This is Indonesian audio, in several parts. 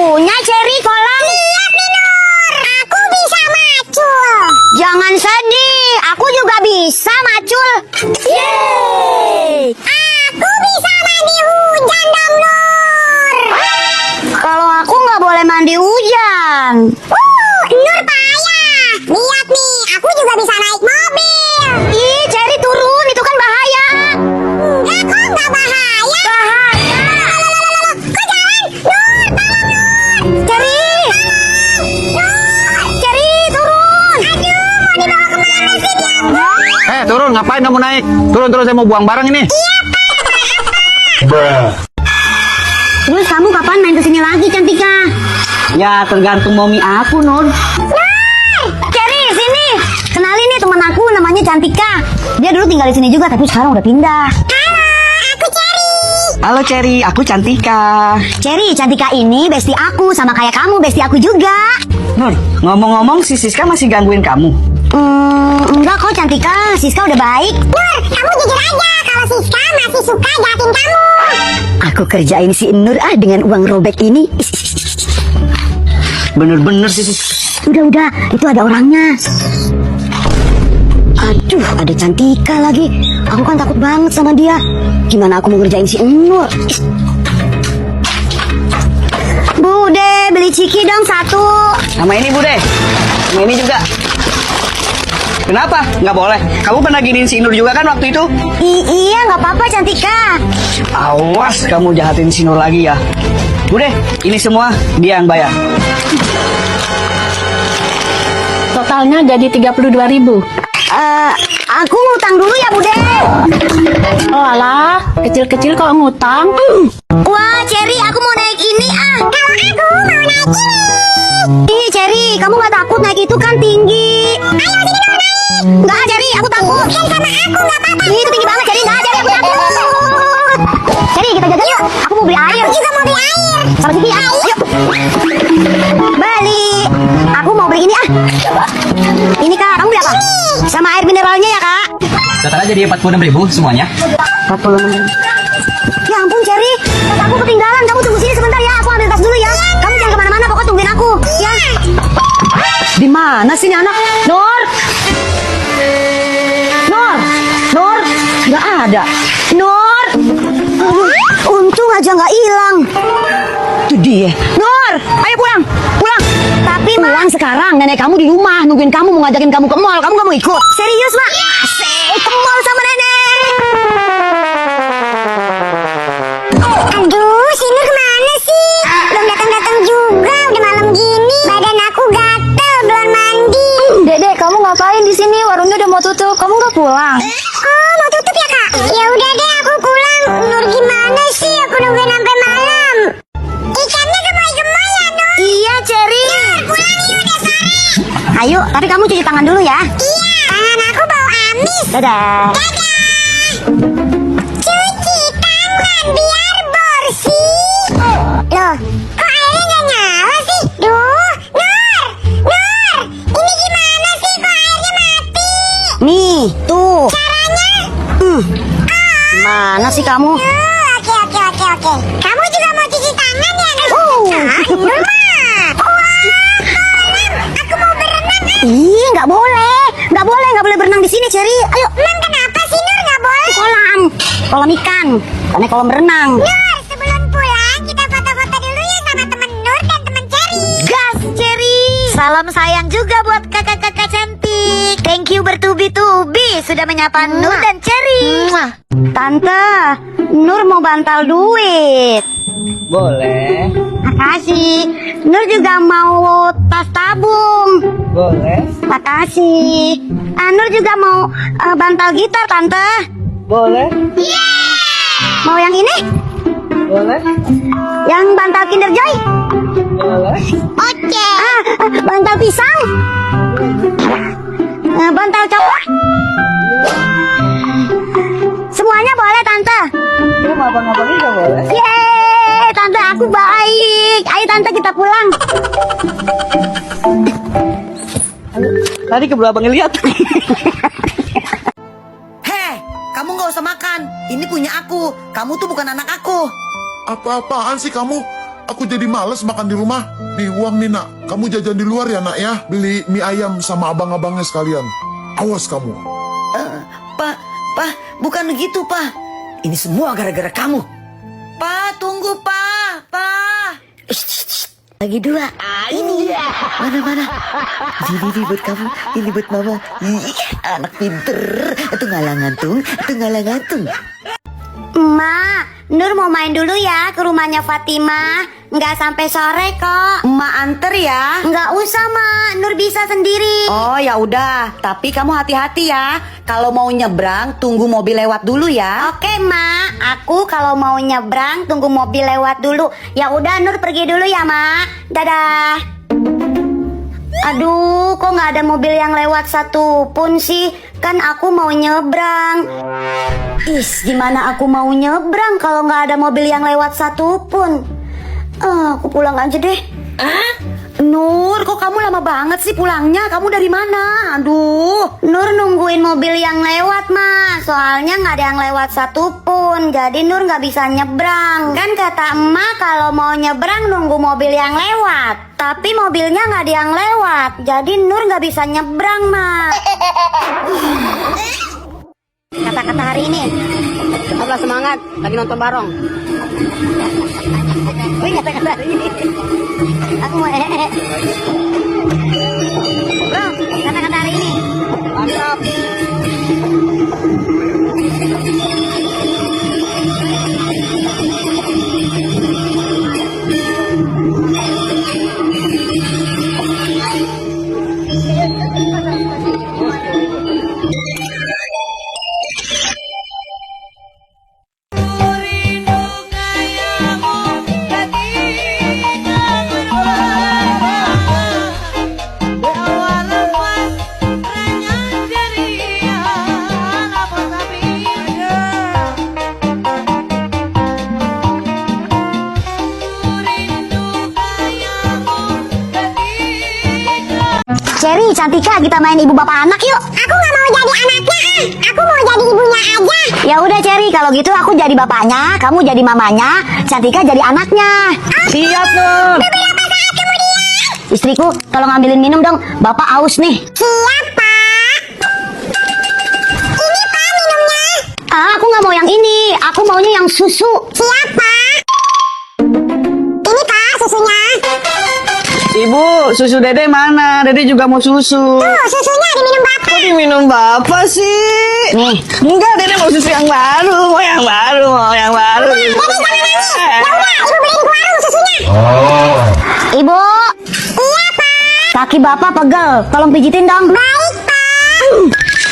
punya Cherry kolam? Lihat nih Nur, aku bisa macul. Jangan sedih, aku juga bisa macul. Yeay! Aku bisa mandi hujan dong Nur. Kalau aku nggak boleh mandi hujan. Nur payah. Lihat nih, aku juga bisa naik mobil. Ih, Cherry turun, itu kan bahaya. Enggak kok, enggak bahaya. Bahaya. Kok jalan? Nur, tolong Nur. Cherry, Nur. Cherry turun. Aduh, mau dibawa kemana sih dia? Turun, ngapain kamu naik? Turun, saya mau buang barang ini. Terus kamu kapan main kesini lagi, Cantika? Ya tergantung momi aku, Nur. Cherry, sini. Kenalin nih teman aku, namanya Cantika. Dia dulu tinggal di sini juga, tapi sekarang udah pindah. Halo, aku Cherry. Halo Cherry, aku Cantika. Cherry, Cantika ini bestie aku, sama kayak kamu, bestie aku juga. Nur, ngomong-ngomong si Siska masih gangguin kamu? Enggak kok Cantika, Siska udah baik. Nur, kamu jujur aja kalau Siska masih suka jahatin kamu. Aku kerjain si Nur dengan uang robek ini. Bener-bener sih Sis. Udah, itu ada orangnya. Aduh, ada Cantika lagi. Aku kan takut banget sama dia. Gimana aku mau ngerjain si Nur? Bude, beli ciki dong satu. Sama ini Bude, sama ini juga. Kenapa? Nggak boleh? Kamu pernah giniin si Nur juga kan waktu itu? Iya, nggak apa-apa Cantika. Awas kamu jahatin si Nur lagi ya. Bude, ini semua dia yang bayar. Totalnya jadi 32.000. Aku ngutang dulu ya Bude. Oh alah, kecil-kecil kok ngutang. Wah, Cherry, aku mau naik ini ah. Kalau aku mau naik ini. Ih, Cherry, kamu nggak takut naik itu kan tinggi? Ayo sini Nur naik. Nggak, Cherry, aku takut. Kan sama aku nggak apa-apa. Ih, itu tinggi banget, Cherry. Nggak, Cherry, aku takut. Cherry, kita jajan yuk. Aku mau beli air. Aku juga mau beli air. Sama Siti ya. Yuk. Beli. Aku mau beli ini ah. Ini Kak, kamu beli apa? Sama air mineralnya ya Kak. Total jadi 46.000 semuanya. 46. Ya ampun Cherry, tas aku ketinggalan. Kamu tunggu sini sebentar ya. Aku ambil tas dulu ya. Kamu jangan kemana-mana, pokoknya tungguin aku. Ya. Di mana sih ini anak? Nur. Nur. Nur. Nggak ada. Nur. Untung aja nggak hilang. Itu dia. Nur, ayo pulang. Pulang. Tapi pulang sekarang. Nenek kamu di rumah nungguin kamu, mau ngajakin kamu ke mall. Kamu nggak mau ikut? Serius, Mak? Asik. Ke mall sama nenek. Aduh, si Nur kemana sih? Belum datang-datang juga, udah malam gini. Badan aku gatel, belum mandi. Dedek, kamu ngapain di sini? Warungnya udah mau tutup. Kamu nggak pulang? Oh, mau tutup ya Kak? Ya udah deh, aku pulang. Nur gimana sih? Aku nungguin sampai malam. Ikannya gemoy-gemoy ya Nur. Iya, Cherry. Pulang nih, udah sore. Ayo, tapi kamu cuci tangan dulu ya. Iya, tangan aku bau amis. Dadah. Cuci tangan biar bersih. Loh, kok airnya nggak nyala sih? Duh, Nur, Nur, ini gimana sih? Kok airnya mati? Nih, tuh. Caranya? Mana sih kamu? Oke. Kamu juga mau cuci tangan ya, Nur? Nur mah. Wah, kolam. Aku mau berenang. Ih, nggak boleh. Nggak boleh berenang di sini, Cherry. Ayo. Emang kenapa sih, Nur? Nggak boleh? Kolam. Kolam ikan. Bukannya kolam berenang. Nur, sebelum pulang, kita foto-foto dulu ya sama temen Nur dan temen Cherry. Gas, Cherry. Salam sayang juga buat kakak-kakak cantik. Thank you bertubi-tubi sudah menyapa Nur dan Cherry. Tante, Nur mau bantal duit. Boleh. Makasih. Nur juga mau tas tabung. Boleh. Makasih. Nur juga mau bantal gitar, Tante. Boleh. Mau yang ini? Boleh. Yang bantal Kinder Joy? Boleh. Oke. Bantal pisang? Bantal coklat? Semuanya boleh, Tante. Kamu abang-abang juga boleh. Yeay, Tante aku baik. Ayo Tante kita pulang. Tadi kebelah abang lihat. Heh, kamu nggak usah makan. Ini punya aku. Kamu tuh bukan anak aku. Apa-apaan sih kamu? aku jadi males makan di rumah. Nih uang nih nak, kamu jajan di luar ya nak ya. Beli mie ayam sama abang-abangnya sekalian. Awas kamu. Pak, bukan begitu, Pak. Ini semua gara-gara kamu. Pak, tunggu, Pak. Lagi dua. Ini. Mana? Ini buat kamu, ini buat mama. Ih, anak pinter. Itu ngalang gantung. Ma, Nur mau main dulu ya ke rumahnya Fatima. Nggak sampai sore kok. Emak anter ya. Nggak usah, Ma. Nur bisa sendiri. Oh ya udah, tapi kamu hati-hati ya. Kalau mau nyebrang, tunggu mobil lewat dulu ya. Oke, Ma. Aku kalau mau nyebrang tunggu mobil lewat dulu. Ya udah, Nur pergi dulu ya, Ma. Dadah. Aduh, kok nggak ada mobil yang lewat satu pun sih? Kan aku mau nyebrang. Gimana aku mau nyebrang kalau nggak ada mobil yang lewat satu pun? Aku pulang aja deh. Nur, kok kamu lama banget sih pulangnya? Kamu dari mana? Aduh. Nur nungguin mobil yang lewat, Ma. Soalnya nggak ada yang lewat satu pun. Jadi Nur nggak bisa nyebrang. Kan kata emak kalau mau nyebrang nunggu mobil yang lewat. Tapi mobilnya nggak ada yang lewat. Jadi Nur nggak bisa nyebrang, Ma. Kata-kata hari ini. Tetaplah semangat, lagi nonton bareng. Wih, kata-kata hari ini. Aku mau Bro, kata-kata hari ini. Mantap. Cherry, Cantika, kita main ibu bapak anak yuk. Aku nggak mau jadi anaknya ah. Aku mau jadi ibunya aja. Ya udah Cherry, kalau gitu aku jadi bapaknya, kamu jadi mamanya, Cantika jadi anaknya. Siap, Nur. Beberapa saat kemudian. Istriku, tolong ambilin minum dong, bapak aus nih. Siap, Pak. Ini, Pak, minumnya. Aku nggak mau yang ini, aku maunya yang susu. Siap, Pak. Ini, Pak, susunya. Ibu, susu Dede mana? Dede juga mau susu. Tuh, susunya diminum Bapak. Kok diminum Bapak sih? Nih. Enggak, Dede mau susu yang baru. Mau yang baru. Dede jangan nangis. Ya udah, Ibu beliin ke warung susunya. Ibu, Iya, Pak. kaki bapak pegel, tolong pijitin dong. Baik, Pak.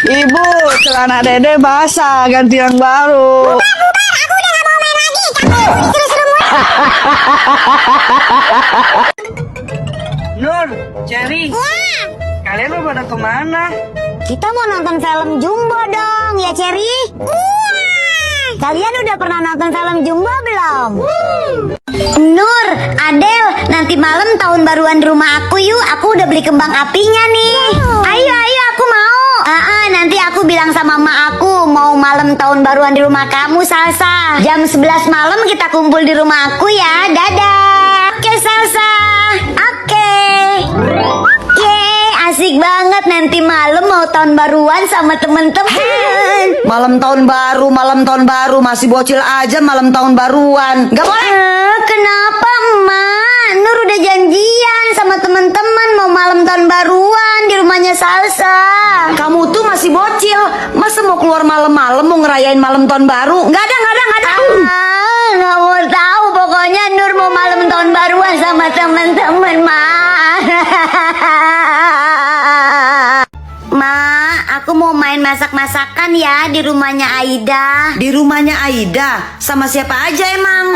Ibu, celana Dede basah. Ganti yang baru. Bubar, aku udah gak mau main lagi. Kamu disuruh-suruh mulu. Nur, Cherry, Ya. kalian mau pada kemana? Kita mau nonton film Jumbo dong, ya Cherry? Iya. Kalian udah pernah nonton film Jumbo belum? Nur, Adel, nanti malam tahun baruan di rumah aku yuk. Aku udah beli kembang apinya nih. Ayo, aku mau. Nanti aku bilang sama emak aku mau malam tahun baruan di rumah kamu, Salsa. Jam 11 malam kita kumpul di rumah aku ya. Dadah. Oke, Salsa. Oke. Yeay, asik banget nanti malam mau tahun baruan sama temen-temen. Malam tahun baru, masih bocil aja malam tahun baruan. Gak boleh. Kenapa emak? Nur udah janjian sama teman-teman mau malam tahun baruan di rumahnya Salsa. Kamu tuh masih bocil. Masa mau keluar malam-malam mau ngerayain malam tahun baru? Nggak ada. Nggak mau tahu, pokoknya Nur mau malam tahun baruan sama teman-teman, Mak. Ma, aku mau main masak-masakan ya di rumahnya Aida. Di rumahnya Aida? Sama siapa aja emang?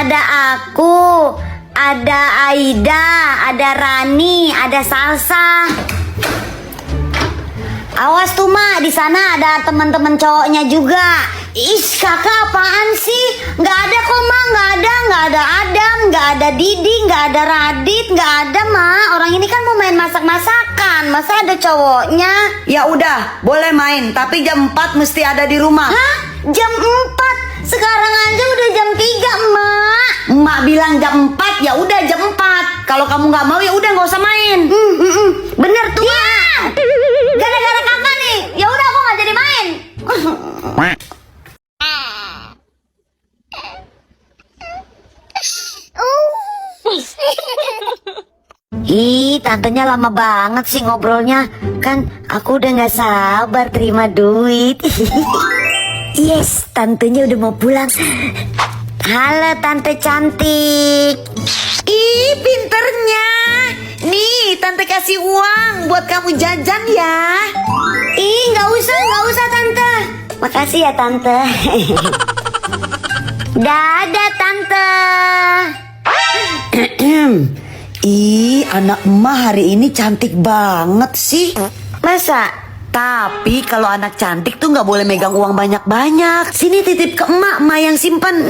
Ada aku, ada Aida, ada Rani, ada Salsa. Awas tuh Ma, di sana ada teman-teman cowoknya juga. Ih, kakak apaan sih? Nggak ada kok Ma, nggak ada Adam, nggak ada Didi, nggak ada Radit, nggak ada Ma. Orang ini kan mau main masak-masakan, masa ada cowoknya? Ya udah, boleh main, tapi jam 4 mesti ada di rumah. Hah? Jam 4? Sekarang aja udah jam 3, Mak. Emak bilang jam 4, ya udah jam 4. Kalau kamu nggak mau ya udah nggak usah main. Bener tuh, Mak. Gara-gara kakak nih, ya udah aku nggak jadi main. Ih, tantenya lama banget sih ngobrolnya. Kan aku udah gak sabar terima duit. Yes, tantenya udah mau pulang. Halo tante cantik. Ih, pinternya. Nih, tante kasih uang buat kamu jajan ya. Ih, gak usah tante. Makasih ya tante. Dadah tante. Ih, anak emak hari ini cantik banget sih. Masa? Tapi kalau anak cantik tuh nggak boleh megang uang banyak-banyak. Sini titip ke emak yang simpen.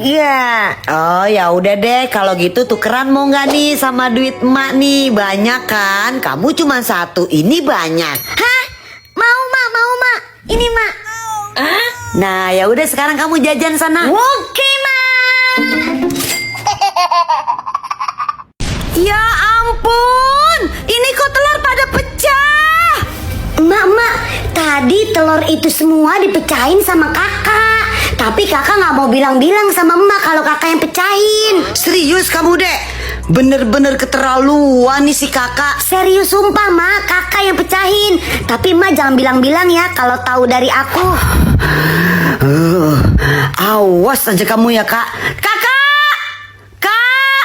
Iya. Oh ya udah deh, kalau gitu tukeran mau nggak nih sama duit emak nih? Banyak kan? Kamu cuma satu, ini banyak. Hah? Mau mak. Ini mak. Nah ya udah sekarang kamu jajan sana. Oke mak. Ya ampun, ini kok telur pada pecah? Mak, tadi telur itu semua dipecahin sama kakak. Tapi kakak nggak mau bilang-bilang sama emak kalau kakak yang pecahin. Serius kamu dek? Bener-bener keterlaluan nih si kakak. Serius sumpah mak, kakak yang pecahin. Tapi emak jangan bilang-bilang ya kalau tahu dari aku. Awas aja kamu ya kak. Kakak! Kak!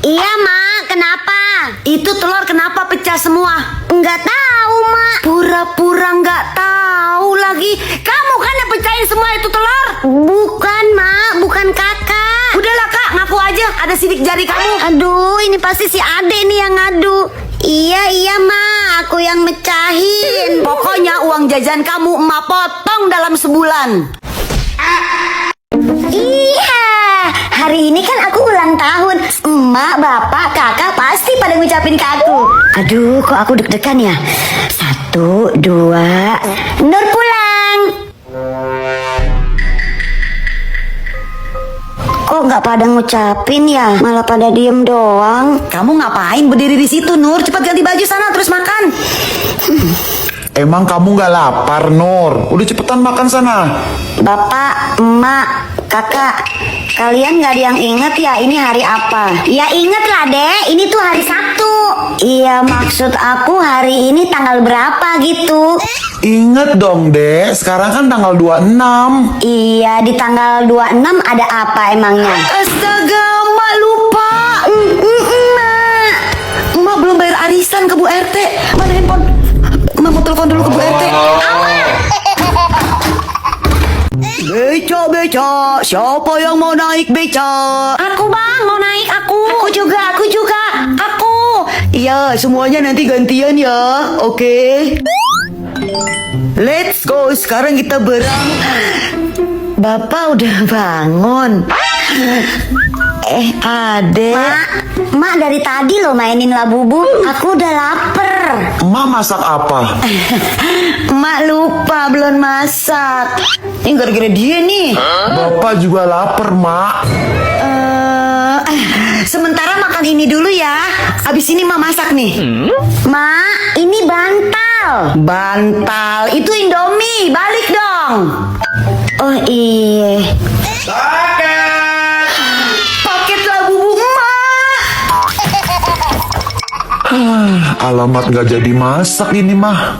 Iya mak, kenapa? Itu telur kenapa pecah semua? Nggak tahu mak. Pura-pura nggak tahu lagi. Kamu kan yang pecahin semua itu telur? Bukan mak, bukan kakak. Udahlah kak, ngaku aja ada sidik jari kamu. Aduh, ini pasti si Ade nih yang ngadu. Iya mak, aku yang mecahin. Pokoknya uang jajan kamu emak potong dalam sebulan. Iya, hari ini kan aku ulang tahun. Emak, bapak, kakak pasti pada ngucapin ke aku. Aduh, kok aku deg-degan ya. 1, 2, Nur pulang. Kok nggak pada ngucapin ya? Malah pada diem doang. Kamu ngapain berdiri di situ Nur? Cepat ganti baju sana terus makan. Emang kamu nggak lapar, Nur? Udah cepetan makan sana. Bapak, emak, kakak, kalian nggak ada yang inget ya ini hari apa? Ya inget lah deh, ini tuh hari Sabtu. Iya maksud aku hari ini tanggal berapa gitu. Ingat dong, Dek. Sekarang kan tanggal 26. Iya di tanggal 26 ada apa emangnya? Astaga, emak lupa. Emak. Emak belum bayar arisan ke Bu RT. Mana handphone? Emak mau telepon dulu ke Bu RT. Beca, siapa yang mau naik beca? Aku bang mau naik aku. Aku juga. Aku. Iya, semuanya nanti gantian ya. Oke. Let's go. Sekarang kita Bapak udah bangun. Adek. Mak dari tadi lo mainin labubu. Aku udah lapar. Emak masak apa? Emak lupa belum masak. Ini gara-gara dia nih. Bapak juga lapar, Mak. Sementara makan ini dulu ya. Abis ini Mak masak nih. Mak, ini bantal. Bantal. Itu Indomie. Balik dong. Oh iya. Paket labu Emak. Alamat nggak jadi masak ini, mah.